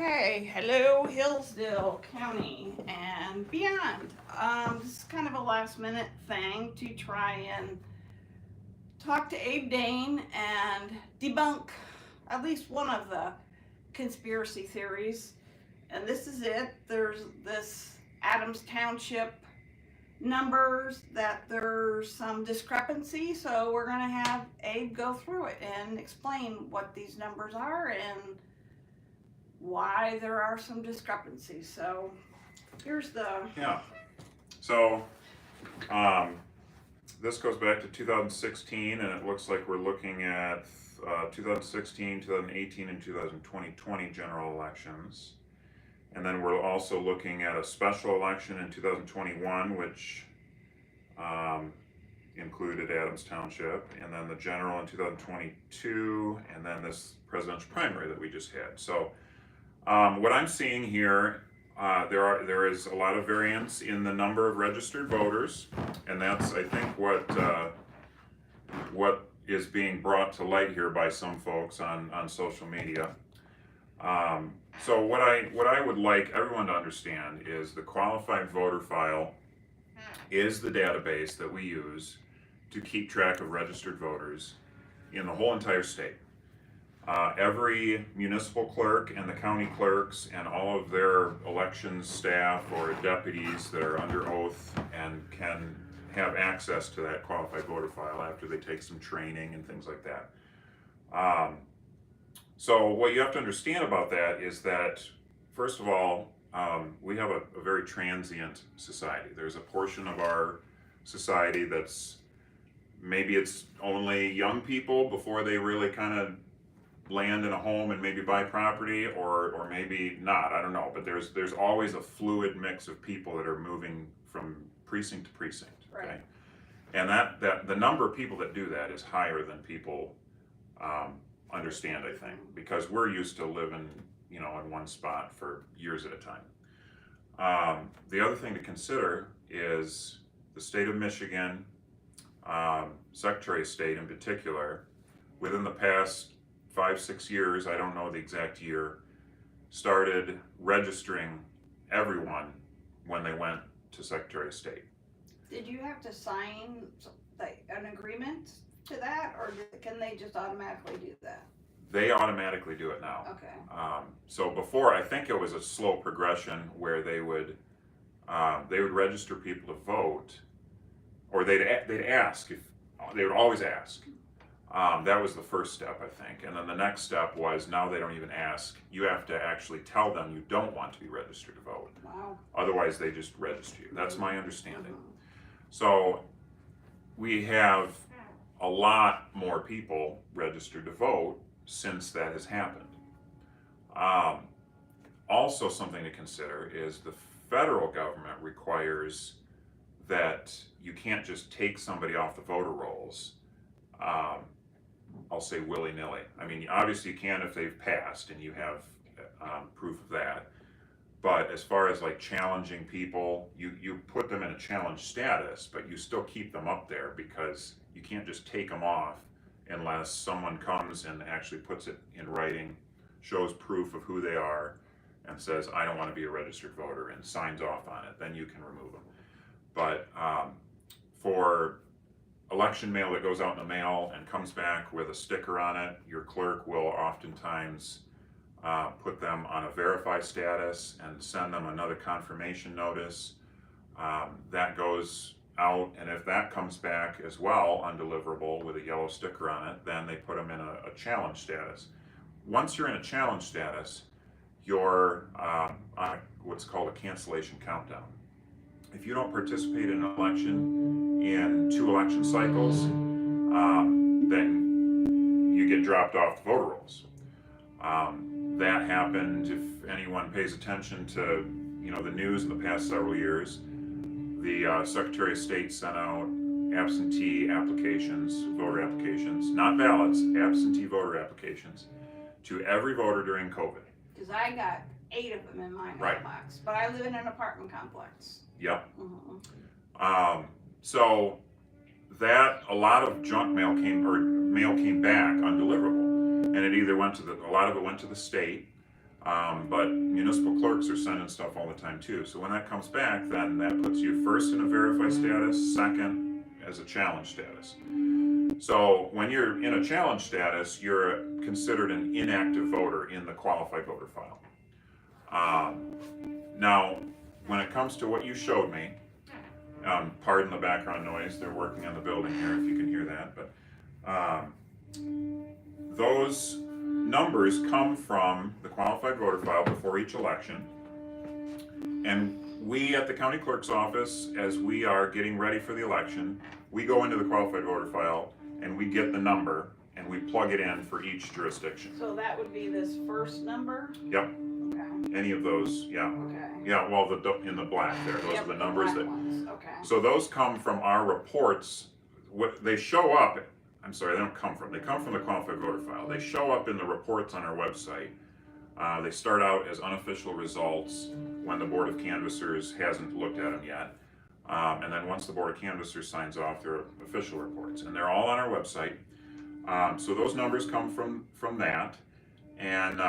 Okay, hello Hillsdale County and beyond. This is kind of a last minute thing to try and talk to Abe Dane and debunk at least one of the conspiracy theories. And this is it. There's this Adams Township numbers that there's some discrepancy, so we're going to have Abe go through it and explain what these numbers are and why there are some discrepancies. So here's the Yeah. So um, this goes back to 2016, and it looks like we're looking at 2016, 2018, and 2020 general elections. And then we're also looking at a special election in 2021, which included Adams Township, and then the general in 2022, and then this presidential primary that we just had. So what I'm seeing here, there is a lot of variance in the number of registered voters, and that's, I think, what is being brought to light here by some folks on social media. So what I would like everyone to understand is the qualified voter file is the database that we use to keep track of registered voters in the whole entire state. Every municipal clerk and the county clerks and all of their elections staff or deputies that are under oath and can have access to that qualified voter file after they take some training and things like that. So what you have to understand about that is that, first of all, we have a very transient society. There's a portion of our society that's maybe it's only young people before they really kind of land in a home and maybe buy property, or maybe not, I don't know, but there's always a fluid mix of people that are moving from precinct to precinct. Okay, right. And that the number of people that do that is higher than people understand, I think, because we're used to living in one spot for years at a time. The other thing to consider is the state of Michigan, Secretary of State in particular, within the past 5-6 years, I don't know the exact year, started registering everyone when they went to Secretary of State. Did you have to sign an agreement to that, or can they just automatically do that? They automatically do it now. Okay. So before, I think it was a slow progression where they would register people to vote, or they'd ask if they would always ask. That was the first step, I think. And then the next step was, now they don't even ask. You have to actually tell them you don't want to be registered to vote. Wow. Otherwise, they just register you. That's my understanding. So we have a lot more people registered to vote since that has happened. Also, something to consider is the federal government requires that you can't just take somebody off the voter rolls. I'll say willy-nilly. I mean, obviously you can if they've passed and you have proof of that. But as far as like challenging people, you put them in a challenge status, but you still keep them up there because you can't just take them off unless someone comes and actually puts it in writing, shows proof of who they are, and says, I don't want to be a registered voter, and signs off on it. Then you can remove them. But for election mail that goes out in the mail and comes back with a sticker on it, your clerk will oftentimes put them on a verify status and send them another confirmation notice. That goes out, and if that comes back as well undeliverable with a yellow sticker on it, then they put them in a challenge status. Once you're in a challenge status, you're on what's called a cancellation countdown. If you don't participate in an election in 2 election cycles, then you get dropped off the voter rolls. That happened, if anyone pays attention to the news in the past several years, the Secretary of State sent out absentee applications, voter applications, not ballots, absentee voter applications, to every voter during COVID. Because I got 8 of them in my mailbox, but I live in an apartment complex. Yep. Mm-hmm. So that a lot of junk mail came back undeliverable, and it either went to a lot of it went to the state, But municipal clerks are sending stuff all the time too. So when that comes back, then that puts you first in a verified status, second as a challenge status. So when you're in a challenge status, you're considered an inactive voter in the qualified voter file. Now, when it comes to what you showed me, pardon the background noise, they're working on the building here if you can hear that, but those numbers come from the qualified voter file before each election. And we at the county clerk's office, as we are getting ready for the election, we go into the qualified voter file and we get the number and we plug it in for each jurisdiction. So that would be this first number? Yep. Okay. Any of those, yeah. Okay. Yeah, well, in the black there, those Yep, are the numbers black that. ones. Okay. So those come from our reports. What they show up, I'm sorry, they don't come from. They come from the qualified voter file. They show up in the reports on our website. They start out as unofficial results when the Board of Canvassers hasn't looked at them yet. And then once the Board of Canvassers signs off, they're official reports. And they're all on our website. So those numbers come from that. And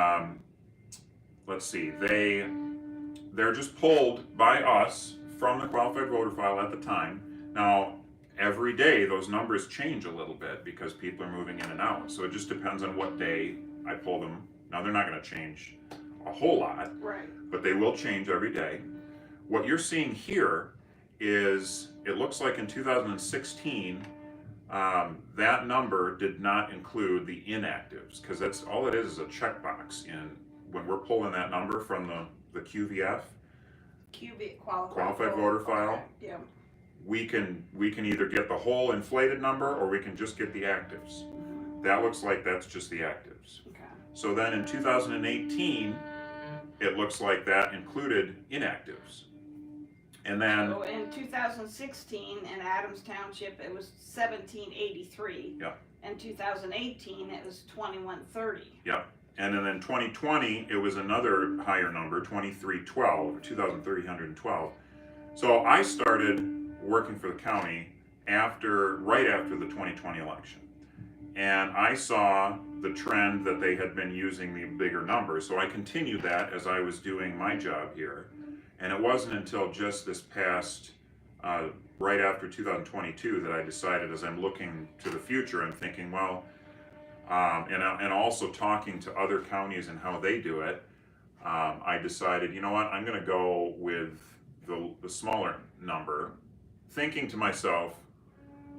let's see, they're just pulled by us from the qualified voter file at the time. Now, every day those numbers change a little bit because people are moving in and out. So it just depends on what day I pull them. Now, they're not going to change a whole lot, right, but they will change every day. What you're seeing here is, it looks like in 2016, that number did not include the inactives, because that's all it is a checkbox. When we're pulling that number from the QVF, qualified voter file, okay. Yeah. we can either get the whole inflated number or we can just get the actives. That looks like that's just the actives. Okay. So then in 2018, it looks like that included inactives. And then So in 2016 in Adams Township, it was 1783. Yeah. In 2018, it was 2130. yeah. And then in 2020, it was another higher number, 2312, or 2,312. So I started working for the county right after the 2020 election. And I saw the trend that they had been using the bigger numbers. So I continued that as I was doing my job here. And it wasn't until just this past, right after 2022, that I decided, as I'm looking to the future and thinking, well, and also talking to other counties and how they do it, I decided, you know what, I'm going to go with the smaller number, thinking to myself,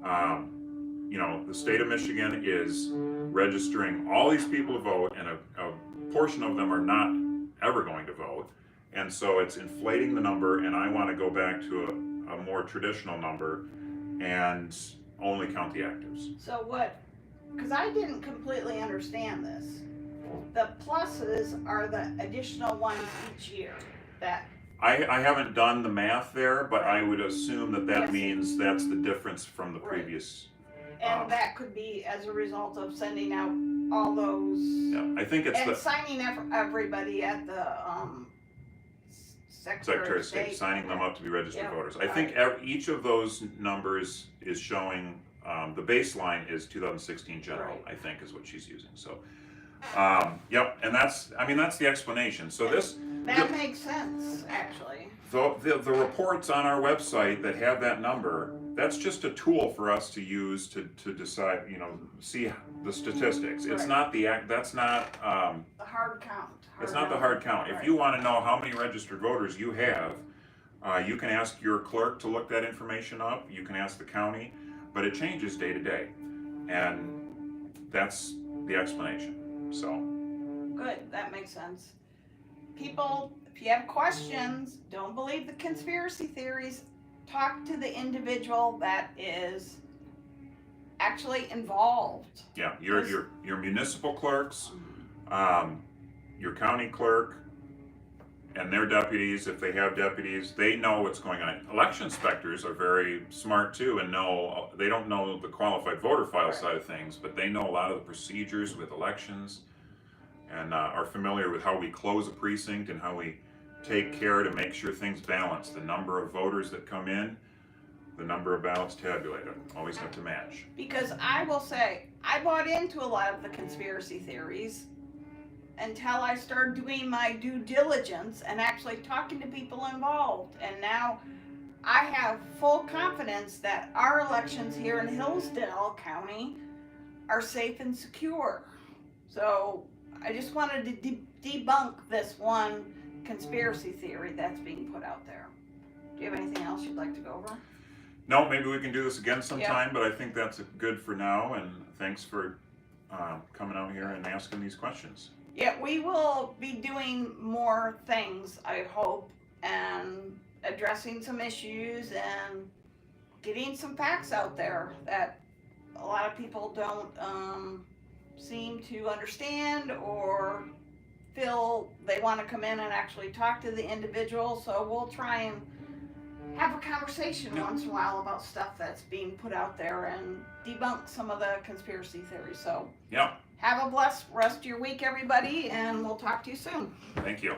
the state of Michigan is registering all these people to vote, and a portion of them are not ever going to vote. And so it's inflating the number, and I want to go back to a more traditional number and only count the actives. So because I didn't completely understand this, the pluses are the additional ones each year that. I haven't done the math there, but I would assume that Yes. means that's the difference from the Right. previous. And that could be as a result of sending out all those. Yeah, I think it's and signing everybody at the Secretary of State, signing them up to be registered Yeah, voters. I right. think each of those numbers is showing, the baseline is 2016 general, Right. I think is what she's using. So, yep, and that's the explanation. So That makes sense, actually. the reports on our website that have that number, that's just a tool for us to use to decide, see the statistics. It's Right. not that's not, The hard count. it's not the hard count. If Right. you want to know how many registered voters you have, you can ask your clerk to look that information up. You can ask the county, but it changes day to day. And that's the explanation. So, Good, that makes sense. People, if you have questions, don't believe the conspiracy theories. Talk to the individual that is actually involved. yeah, your municipal clerks, your county clerk, and their deputies, if they have deputies, they know what's going on. Election inspectors are very smart too, and they don't know the qualified voter file Right. side of things, but they know a lot of the procedures with elections, and are familiar with how we close a precinct and how we take care to make sure things balance. The number of voters that come in, the number of ballots tabulated, always have to match. Because I will say, I bought into a lot of the conspiracy theories until I started doing my due diligence and actually talking to people involved. And now I have full confidence that our elections here in Hillsdale County are safe and secure. So I just wanted to debunk this one conspiracy theory that's being put out there. Do you have anything else you'd like to go over? No, maybe we can do this again sometime, but I think that's good for now, and thanks for coming out here and asking these questions. Yeah, we will be doing more things, I hope, and addressing some issues and getting some facts out there that a lot of people don't seem to understand or feel they want to come in and actually talk to the individual. So we'll try and have a conversation once in a while about stuff that's being put out there and debunk some of the conspiracy theories. So Yeah. have a blessed rest of your week, everybody, and we'll talk to you soon. Thank you.